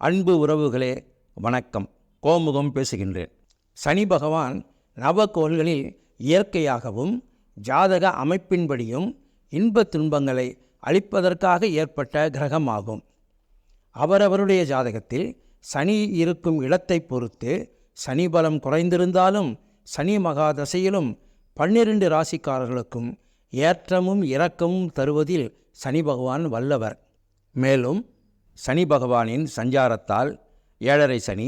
அன்பு உறவுகளே வணக்கம். கோமுகம் பேசுகின்றேன். சனி பகவான் நவக்கோள்களில் இயற்கையாகவும் ஜாதக அமைப்பின்படியும் இன்ப துன்பங்களை அளிப்பதற்காக ஏற்பட்ட கிரகமாகும். அவரவருடைய ஜாதகத்தில் சனி இருக்கும் இடத்தை பொறுத்து சனி பலம் குறைந்திருந்தாலும் சனி மகாதசையிலும் 12 ராசிக்காரர்களுக்கும் ஏற்றமும் இரக்கமும் தருவதில் சனி பகவான் வல்லவர். மேலும் சனி பகவானின் சஞ்சாரத்தால் 7.5 சனி,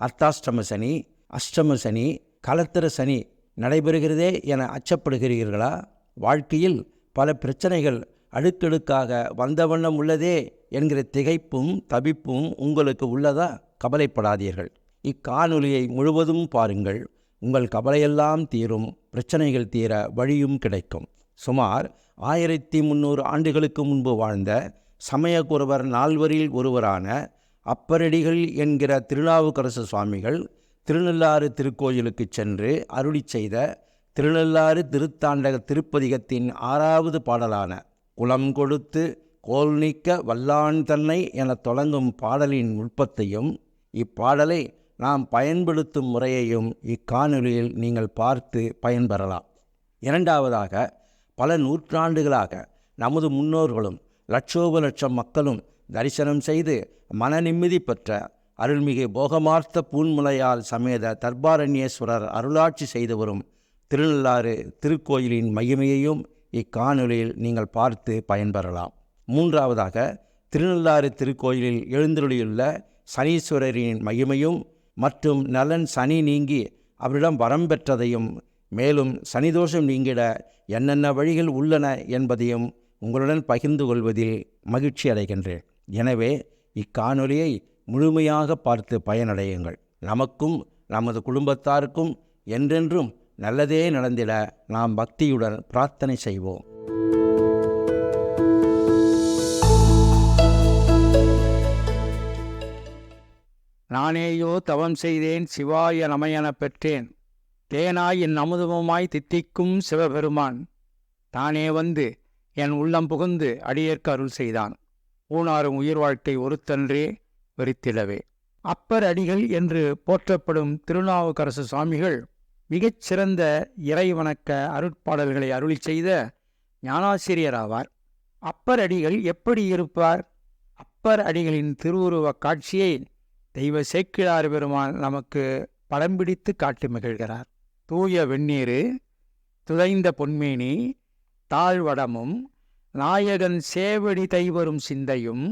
அர்த்தாஷ்டம சனி, அஷ்டம சனி, கலத்திர சனி நடைபெறுகிறதே என அச்சப்படுகிறீர்களா? வாழ்க்கையில் பல பிரச்சனைகள் அடுக்கடுக்காக வந்த வண்ணம் உள்ளதே என்கிற திகைப்பும் தவிப்பும் உங்களுக்கு உள்ளதா? கவலைப்படாதீர்கள். இக்காணொலியை முழுவதும் பாருங்கள். உங்கள் கவலையெல்லாம் தீரும், பிரச்சனைகள் தீர வழியும் கிடைக்கும். சுமார் 1300 ஆண்டுகளுக்கு முன்பு வாழ்ந்த சமயக்குறவர் 4 ஒருவரான அப்பரடிகள் என்கிற திருநாவுக்கரசு சுவாமிகள் திருநள்ளாறு திருக்கோயிலுக்கு சென்று அருளி செய்த திருநள்ளாறு திருத்தாண்டக திருப்பதிகத்தின் 6வது பாடலான குலம் கொடுத்து கோல் நீக்க வல்லான் தன்னை என தொடங்கும் பாடலின் நுட்பத்தையும் இப்பாடலை நாம் பயன்படுத்தும் முறையையும் இக்காணொலியில் நீங்கள் பார்த்து பயன்பெறலாம். இரண்டாவதாக, பல நூற்றாண்டுகளாக நமது முன்னோர்களும் லட்சோப லட்சம் மக்களும் தரிசனம் செய்து மன நிம்மதி பெற்ற அருள்மிகு போகமார்த்த பூன்முலையால் சமேத தர்பாரண்யேஸ்வரர் அருளாட்சி செய்து வரும் திருநள்ளாறு திருக்கோயிலின் மகிமையையும் இக்காணொலியில் நீங்கள் பார்த்து பயன்பெறலாம். மூன்றாவதாக, திருநள்ளாறு திருக்கோயிலில் எழுந்தருளியுள்ள சனீஸ்வரரின் மகிமையும் மற்றும் நலன் சனி நீங்கி அவரிடம் வரம் பெற்றதையும் மேலும் சனிதோஷம் நீங்கிட என்னென்ன வழிகள் உள்ளன என்பதையும் உங்களுடன் பகிர்ந்து கொள்வதில் மகிழ்ச்சி அடைகின்றேன். எனவே இக்காணொலியை முழுமையாக பார்த்து பயனடையுங்கள். நமக்கும் நமது குடும்பத்தாருக்கும் என்றென்றும் நல்லதே நடந்திட நாம் பக்தியுடன் பிரார்த்தனை செய்வோம். நானேயோ தவம் செய்தேன், சிவாய நமயன பெற்றேன், தேனாய் என் அமுதமுமாய் தித்திக்கும் சிவபெருமான் தானே வந்து என் உள்ளம் புகுந்து அடியேற்கு அருள் செய்தான். ஊனாரும் உயிர் வாழ்க்கை ஒருத்தன்றே வெறித்திடவே. அப்பர் அடிகள் என்று போற்றப்படும் திருநாவுக்கரசு சுவாமிகள் மிகச்சிறந்த இறைவணக்க அருட்பாடல்களை அருளி செய்த ஞானாசிரியராவார். அப்பர் அடிகள் எப்படி இருப்பார்? அப்பர் அடிகளின் திருவுருவ காட்சியை தெய்வ சேக்கிழார் பெருமான் நமக்கு படம் பிடித்து காட்டி மகிழ்கிறார். தூய வெந்நீரு, துதைந்த பொன்மேனி, தாழ்வடமும் நாயகன் சேவடி தைவரும் சிந்தையும்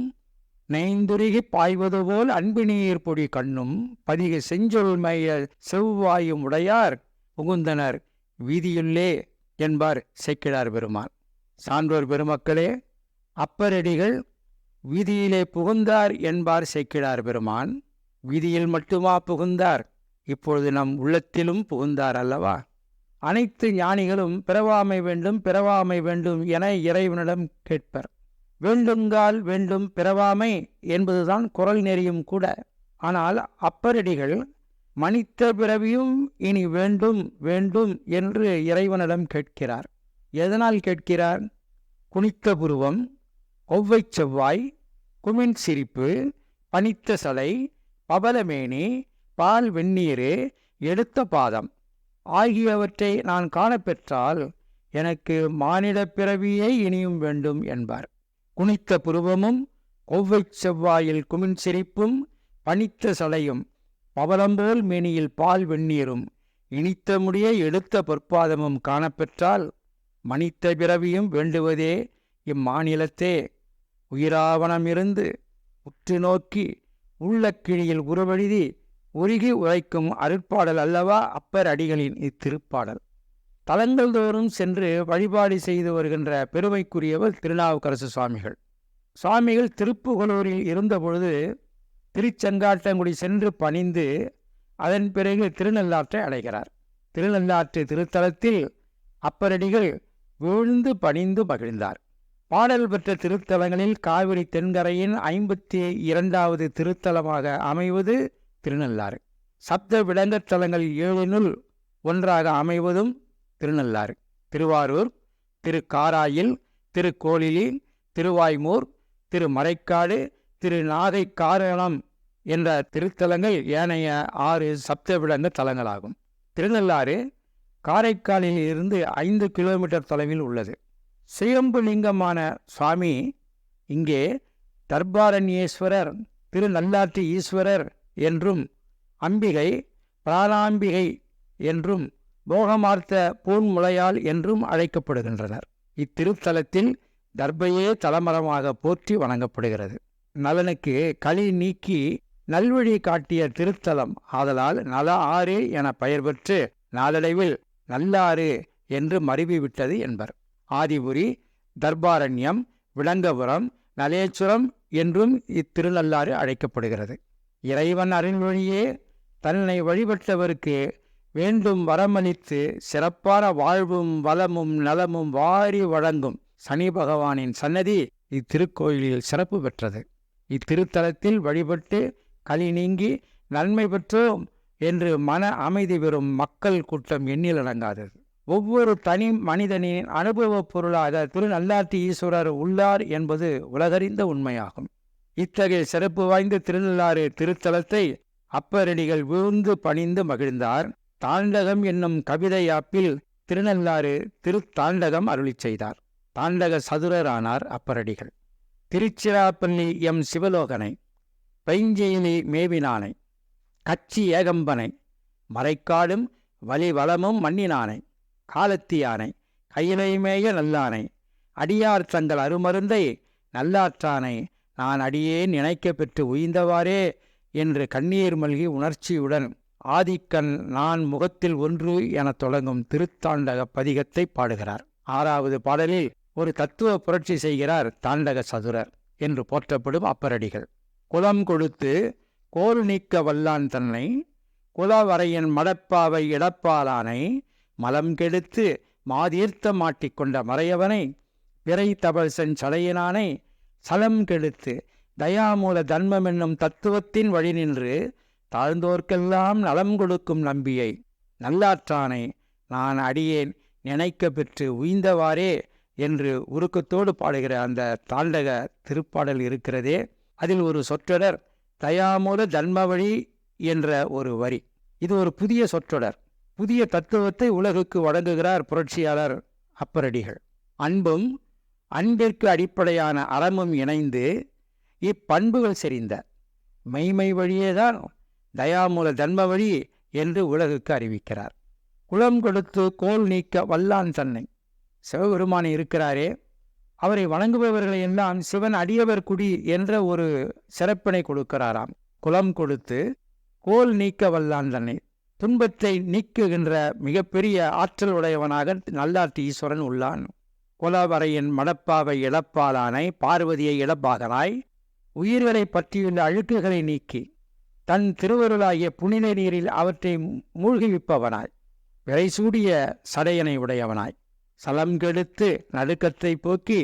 நெய்ந்துருகி பாய்வது போல் அன்பினீர் பொடி கண்ணும் பதிக செஞ்சொல்மைய செவ்வாயும் உடையார் புகுந்தனர் வீதியுள்ளே என்பார் சேக்கிழார் பெருமான். சான்றோர் பெருமக்களே, அப்பரடிகள் வீதியிலே புகுந்தார் என்பார் சேக்கிழார் பெருமான். வீதியில் மட்டுமா புகுந்தார்? இப்பொழுது நம் உள்ளத்திலும் புகுந்தார் அல்லவா? அனைத்து ஞானிகளும் பிறவாமை வேண்டும் பிறவாமை வேண்டும் என இறைவனிடம் கேட்பர். வேண்டுங்கால் வேண்டும் பிறவாமை என்பதுதான் குறள் நெறியும் கூட. ஆனால் அப்பரடிகள் மனித பிறவியும் இனி வேண்டும் வேண்டும் என்று இறைவனிடம் கேட்கிறார். எதனால் கேட்கிறார்? குனித்த புருவம், ஒவ்வைச் செவ்வாய், குமின் சிரிப்பு, பனித்த சலை, பவளமேனி, பால் வெந்நீரு, எடுத்த பாதம் ஆகியவற்றை நான் காணப்பெற்றால் எனக்கு மானிடப் பிறவியே இனியும் வேண்டும் என்பார். குனித்த புருவமும் ஒவ்வைச் செவ்வாயில் குமின் சிரிப்பும் பனித்த சலையும் பவளம்போல் மேனியில் பால் வெந்நீரும் இனித்த முடிய எடுத்த பொற்பாதமும் காணப்பெற்றால் மனித பிறவியும் வேண்டுவதே இம்மாநிலத்தே. உயிராவணமிருந்து உற்று நோக்கி உள்ள கிழியில் உருவெழுதி உருகி உரைக்கும் அருட்பாடல் அல்லவா அப்பர் அடிகளின் இத்திருப்பாடல். தலங்கள் தோறும் சென்று வழிபாடு செய்து வருகின்ற பெருமைக்குரியவர் திருநாவுக்கரசு சுவாமிகள். சுவாமிகள் திருப்புகலூரில் இருந்தபொழுது திருச்செங்காட்டங்குடி சென்று பணிந்து அதன் பிறகு திருநள்ளாற்றை அடைகிறார். திருநள்ளாற்று திருத்தலத்தில் அப்பரடிகள் விழுந்து பணிந்து மகிழ்ந்தார். பாடல் பெற்ற திருத்தலங்களில் காவிரி தென்கரையின் 52வது திருத்தலமாக அமைவது திருநள்ளாறு. சப்த விடங்கத்தலங்கள் 7னுள் ஒன்றாக அமைவதும் திருநள்ளாறு. திருவாரூர், திருக்காராயில், திருக்கோளிலி, திருவாய்மூர், திருமறைக்காடு, திருநாகை காரணம் என்ற திருத்தலங்கள் ஏனைய 6 சப்தவிடங்க தலங்களாகும். திருநள்ளாறு காரைக்காலில் இருந்து 5 கிலோமீட்டர் தொலைவில் உள்ளது. சுயம்புலிங்கமான சுவாமி இங்கே தர்பாரண்யேஸ்வரர், திருநள்ளாற்று ஈஸ்வரர் என்றும், அம்பிகை பிராணாம்பிகை என்றும், போகமார்த்த பூன்முளையாள் என்றும் அழைக்கப்படுகின்றனர். இத்திருத்தலத்தில் தர்பையே தலமரமாக போற்றி வணங்கப்படுகிறது. நலனுக்கு களி நீக்கி நல்வழி காட்டிய திருத்தலம் ஆதலால் நல ஆறு என பெயர் பெற்று நாளடைவில் நல்லாறு என்று மருவிவிட்டது என்பர். ஆதிபுரி, தர்பாரண்யம், விளங்கபுரம், நலேச்சுரம் என்றும் இத்திருநள்ளாறு அழைக்கப்படுகிறது. இறைவன் அருள்வழியே தன்னை வழிபட்டவருக்கு வேண்டும் வரமளித்து சிறப்பான வாழ்வும் வளமும் நலமும் வாரி வழங்கும் சனி பகவானின் சன்னதி இத்திருக்கோயிலில் சிறப்பு பெற்றது. இத்திருத்தலத்தில் வழிபட்டு களி நீங்கி நன்மை பெற்றோம் என்று மன அமைதி பெறும் மக்கள் கூட்டம் எண்ணிலடங்காதது. ஒவ்வொரு தனி மனிதனின் அனுபவப் பொருளாக திருநள்ளாற்று ஈஸ்வரர் உள்ளார் என்பது உலகறிந்த உண்மையாகும். இத்தகைய சிறப்பு வாய்ந்த திருநள்ளாறு திருத்தலத்தை அப்பரடிகள் விழுந்து பணிந்து மகிழ்ந்தார். தாண்டகம் என்னும் கவிதை ஆப்பில் திருநள்ளாறு திருத்தாண்டகம் அருளி செய்தார். தாண்டக சதுரரானார் அப்பரடிகள். திருச்சிராப்பள்ளி எம் சிவலோகனை, பைஞ்செயிலி மேவினானை, கச்சி ஏகம்பனை, மறைக்காடும் வலிவளமும் மன்னினானை, காலத்தியானை, கையிலைமேய நல்லானை, அடியார் தங்கள் அருமருந்தை நல்லாற்றானை நான் அடியே நினைக்க பெற்று உய்ந்தவாறே என்று கண்ணீர் மல்கி உணர்ச்சியுடன் ஆதிக்கன் நான் முகத்தில் ஒன்று எனத் தொடங்கும் திருத்தாண்டக பதிகத்தை பாடுகிறார். 6வது பாடலில் ஒரு தத்துவ புரட்சி செய்கிறார் தாண்டக சதுரர் என்று போற்றப்படும் அப்பரடிகள். குலம் கொடுத்து கோல் நீக்க வல்லான் தன்னை, குலவரையன் மடப்பாவை இடப்பாலானை, மலம் கெடுத்து மாதீர்த்த மாட்டிக்கொண்ட மறையவனை, பிறை தபல் செஞ்சடையினானை, சலம் கெடுத்து தயாமூல தன்மம் என்னும் தத்துவத்தின் வழி நின்று தாழ்ந்தோர்க்கெல்லாம் நலம் கொடுக்கும் நம்பியை நல்லாற்றானை நான் அடியேன் நினைக்க பெற்று உய்ந்தவாறே என்று உருக்கத்தோடு பாடுகிற அந்த தாண்டக திருப்பாடல் இருக்கிறதே, அதில் ஒரு சொற்றொடர் தயாமூல தன்மவழி என்ற ஒரு வரி. இது ஒரு புதிய சொற்றொடர். புதிய தத்துவத்தை உலகுக்கு வழங்குகிறார் புரட்சியாளர் அப்பரடிகள். அன்பும் அன்பிற்கு அடிப்படையான அறமும் இணைந்து இப்பண்புகள் செறிந்த மெய்மை வழியேதான் தயாமூல தன்ம வழி என்று உலகுக்கு அறிவிக்கிறார். குலம் கொடுத்து கோல் நீக்க வல்லான் தன்னை, சிவபெருமான் இருக்கிறாரே, அவரை வணங்குபவர்களை எல்லாம் சிவன் அடியவர் குடி என்ற ஒரு சிறப்பினை கொடுக்கிறாராம். குலம் கொடுத்து கோல் நீக்க வல்லான் தன்னை, துன்பத்தை நீக்குகின்ற மிகப்பெரிய ஆற்றல் உடையவனாக நல்லாற்று ஈஸ்வரன் உள்ளான். குலவரையின் மடப்பாவை இழப்பாலானை, பார்வதியை இழப்பாகனாய், உயிர்களை பற்றியுள்ள அழுக்குகளை நீக்கி தன் திருவருளாகிய புனித நீரில் அவற்றை மூழ்கிவிப்பவனாய், விரைசூடிய சடையனை உடையவனாய், சலம் கெடுத்து நடுக்கத்தை போக்கி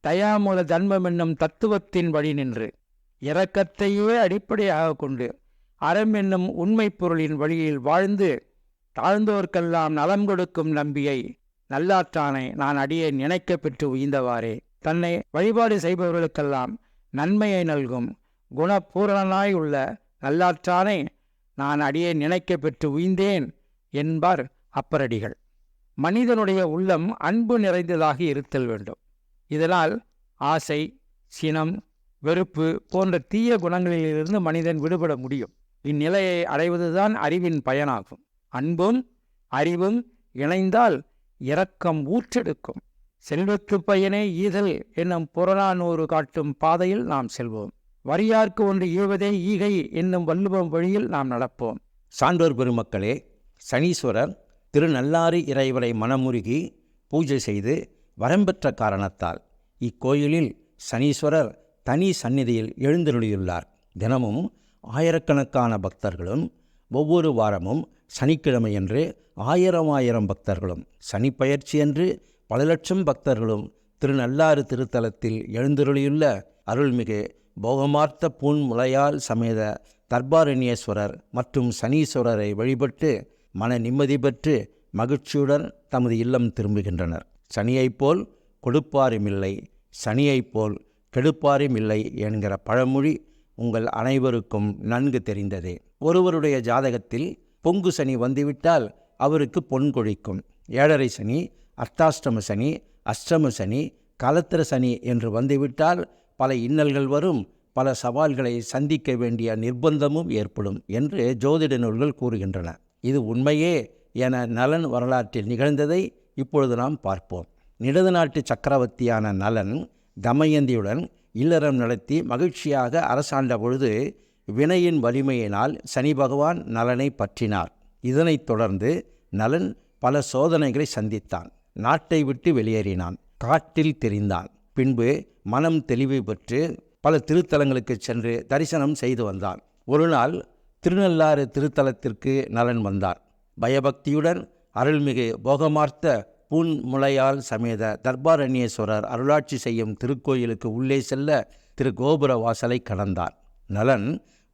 தயாமூல தன்மம் என்னும் தத்துவத்தின் வழி நின்று இரக்கத்தையே அடிப்படையாக கொண்டு அறம் என்னும் உண்மை பொருளின் வழியில் வாழ்ந்து தாழ்ந்தோர்க்கெல்லாம் நலம் கொடுக்கும் நம்பியை நல்லாற்றானை நான் அடியே நினைக்க பெற்று உய்ந்தவாறே, தன்னை வழிபாடு செய்பவர்களுக்கெல்லாம் நன்மையை நல்கும் குணபூரணனாய் உள்ள நல்லாற்றானை நான் அடியே நினைக்க பெற்று உய்ந்தேன் என்பார் அப்பரடிகள். மனிதனுடைய உள்ளம் அன்பு நிறைந்ததாக இருத்தல் வேண்டும். இதனால் ஆசை, சினம், வெறுப்பு போன்ற தீய குணங்களிலிருந்து மனிதன் விடுபட முடியும். இந்நிலையை அடைவதுதான் அறிவின் பயனாகும். அன்பும் அறிவும் இணைந்தால் இரக்கம் ஊற்றெடுக்கும். செல்வத்து பயனே ஈதல் என்னும் புறநானூறு காட்டும் பாதையில் நாம் செல்வோம். வரியார்க்கு ஒன்று ஈவதே ஈகை என்னும் வள்ளுவம் வழியில் நாம் நடப்போம். சான்றோர் பெருமக்களே, சனீஸ்வரர் திருநள்ளாறு இறைவரை மனமுருகி பூஜை செய்து வரம்பெற்ற காரணத்தால் இக்கோயிலில் சனீஸ்வரர் தனி சந்நிதியில் எழுந்தருளியுள்ளார். தினமும் ஆயிரக்கணக்கான பக்தர்களும் ஒவ்வொரு வாரமும் சனிக்கிழமையன்று ஆயிரம் பக்தர்களும் சனிப்பெயர்ச்சியன்று பல லட்சம் பக்தர்களும் திருநள்ளாறு திருத்தலத்தில் எழுந்தருளியுள்ள அருள்மிகு போகமார்த்த பூன்முளையாள் சமேத தர்பாரண்யேஸ்வரர் மற்றும் சனீஸ்வரரை வழிபட்டு மன நிம்மதி பெற்று மகிழ்ச்சியுடன் தமது இல்லம் திரும்புகின்றனர். சனியைப் போல் கொடுப்பாரும் இல்லை, சனியைப் போல் கெடுப்பாரும் இல்லை என்கிற பழமொழி உங்கள் அனைவருக்கும் நன்கு தெரிந்ததே. ஒருவருடைய ஜாதகத்தில் பொங்கு சனி வந்துவிட்டால் அவருக்கு பொன் கொழிக்கும். 7.5 சனி, அர்த்தாஷ்டம சனி, அஷ்டம சனி, கலத்திர சனி என்று வந்துவிட்டால் பல இன்னல்கள் வரும், பல சவால்களை சந்திக்க வேண்டிய நிர்பந்தமும் ஏற்படும் என்று ஜோதிட நூல்கள் கூறுகின்றன. இது உண்மையே என நலன் வரலாற்றில் நிகழ்ந்ததை இப்பொழுது நாம் பார்ப்போம். நிடது நாட்டு சக்கரவர்த்தியான நலன் தமயந்தியுடன் இல்லறம் நடத்தி மகிழ்ச்சியாக அரசாண்ட பொழுது வினையின் வலிமையினால் சனி பகவான் நலனை பற்றினார். இதனைத் தொடர்ந்து நலன் பல சோதனைகளை சந்தித்தான். நாட்டை விட்டு வெளியேறினான், காட்டில் திரிந்தான். பின்பு மனம் தெளிவு பெற்று பல திருத்தலங்களுக்கு சென்று தரிசனம் செய்து வந்தான். ஒரு நாள் திருநள்ளாறு திருத்தலத்திற்கு நலன் வந்தார். பயபக்தியுடன் அருள்மிகு போகமார்த்த பூன்முளையால் சமேத தர்பாரண்யேஸ்வரர் அருளாட்சி செய்யும் திருக்கோயிலுக்கு உள்ளே செல்ல திரு கோபுர வாசலை கடந்தார். நலன்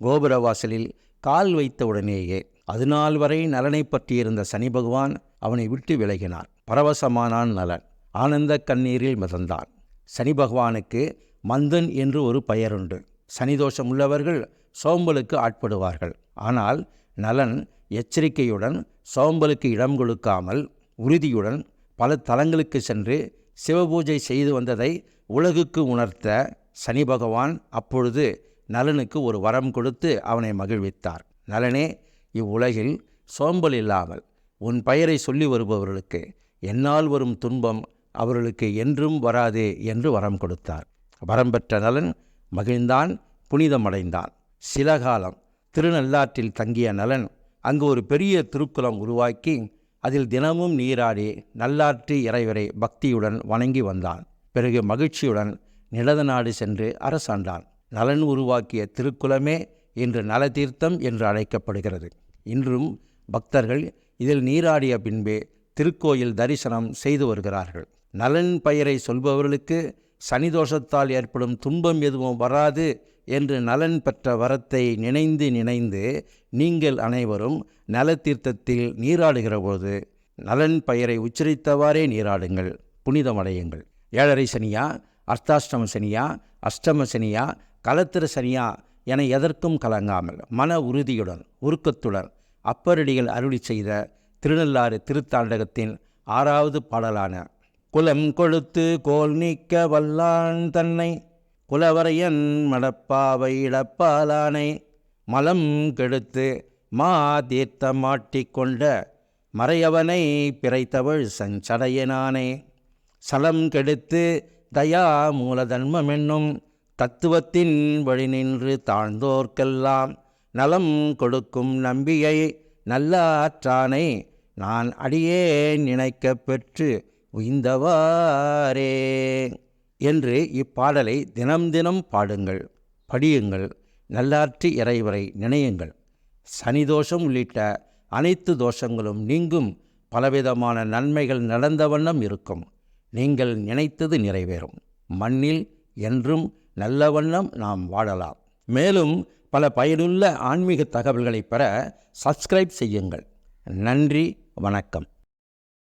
கோபுர வாசலில் கால் வைத்தவுடனேயே அதுநாள் வரை நலனை பற்றியிருந்த சனி பகவான் அவனை விட்டு விலகினார். பரவசமானான் நலன். ஆனந்த கண்ணீரில் மிதந்தான். சனி பகவானுக்கு மந்தன் என்று ஒரு பெயருண்டு. சனிதோஷம் உள்ளவர்கள் சோம்பலுக்கு ஆட்படுவார்கள். ஆனால் நலன் எச்சரிக்கையுடன் சோம்பலுக்கு இடம் கொடுக்காமல் உறுதியுடன் பல தலங்களுக்கு சென்று சிவபூஜை செய்து வந்ததை உலகுக்கு உணர்த்த சனி பகவான் அப்பொழுது நலனுக்கு ஒரு வரம் கொடுத்து அவனை மகிழ்வித்தார். நலனே, இவ்வுலகில் சோம்பல் இல்லாமல் உன் பெயரை சொல்லி வருபவர்களுக்கு என்னால் வரும் துன்பம் அவர்களுக்கு என்றும் வராது என்று வரம் கொடுத்தார். வரம் பெற்ற நலன் மகிழ்ந்தான், புனிதமடைந்தான். சில காலம் திருநள்ளாற்றில் தங்கிய நலன் அங்கு ஒரு பெரிய திருக்குளம் உருவாக்கி அதில் தினமும் நீராடி நல்லாற்று இறைவரை பக்தியுடன் வணங்கி வந்தான். பிறகு மகிழ்ச்சியுடன் நிடத நாடு சென்று அரசாண்டான். நலன் உருவாக்கிய திருக்குளமே இன்று நலதீர்த்தம் என்று அழைக்கப்படுகிறது. இன்றும் பக்தர்கள் இதில் நீராடிய பின்பே திருக்கோயில் தரிசனம் செய்து வருகிறார்கள். நலன் பெயரை சொல்பவர்களுக்கு சனிதோஷத்தால் ஏற்படும் துன்பம் எதுவும் வராது என்று நலன் பெற்ற வரத்தை நினைந்து நீங்கள் அனைவரும் நலத்தீர்த்தத்தில் நீராடுகிற போது நலன் பெயரை உச்சரித்தவாறே நீராடுங்கள், புனிதமடையுங்கள். 7.5 சனியா, அர்த்தாஷ்டம சனியா, அஷ்டம சனியா, கலத்திர சனியா என எதற்கும் கலங்காமல் மன உறுதியுடன் உருக்கத்துடன் அப்பரடிகள் அருளி செய்த திருநள்ளாறு திருத்தாண்டகத்தின் 6வது பாடலான குலம் கொழுத்து கோல் நீக்க வல்லான் தன்னை குலவரையன் மடப்பாவை இடப்பாலானை மலம் கெடுத்து மா தீர்த்த மாட்டிக்கொண்ட மறையவனை பிறைத்தவள் சஞ்சடையனானே சலம் கெடுத்து தயா மூலதன்மமென்னும் தத்துவத்தின் வழி நின்று தாழ்ந்தோர்க்கெல்லாம் நலம் கொடுக்கும் நம்பியை நல்லாற்றானை நான் அடியே நினைக்க பெற்று உய்ந்தவாறே என்று இப்பாடலை தினம் தினம் பாடுங்கள், படியுங்கள், நல்லாற்றி இறைவரை நினையுங்கள். சனிதோஷம் உள்ளிட்ட அனைத்து தோஷங்களும் நீங்கும், பலவிதமான நன்மைகள் நடந்த வண்ணம் இருக்கும். நீங்கள் நினைத்தது நிறைவேறும். மண்ணில் என்றும் நல்ல வண்ணம் நாம் வாழலாம். மேலும் பல பயனுள்ள ஆன்மீக தகவல்களை பெற சப்ஸ்கிரைப் செய்யுங்கள். நன்றி, வணக்கம்.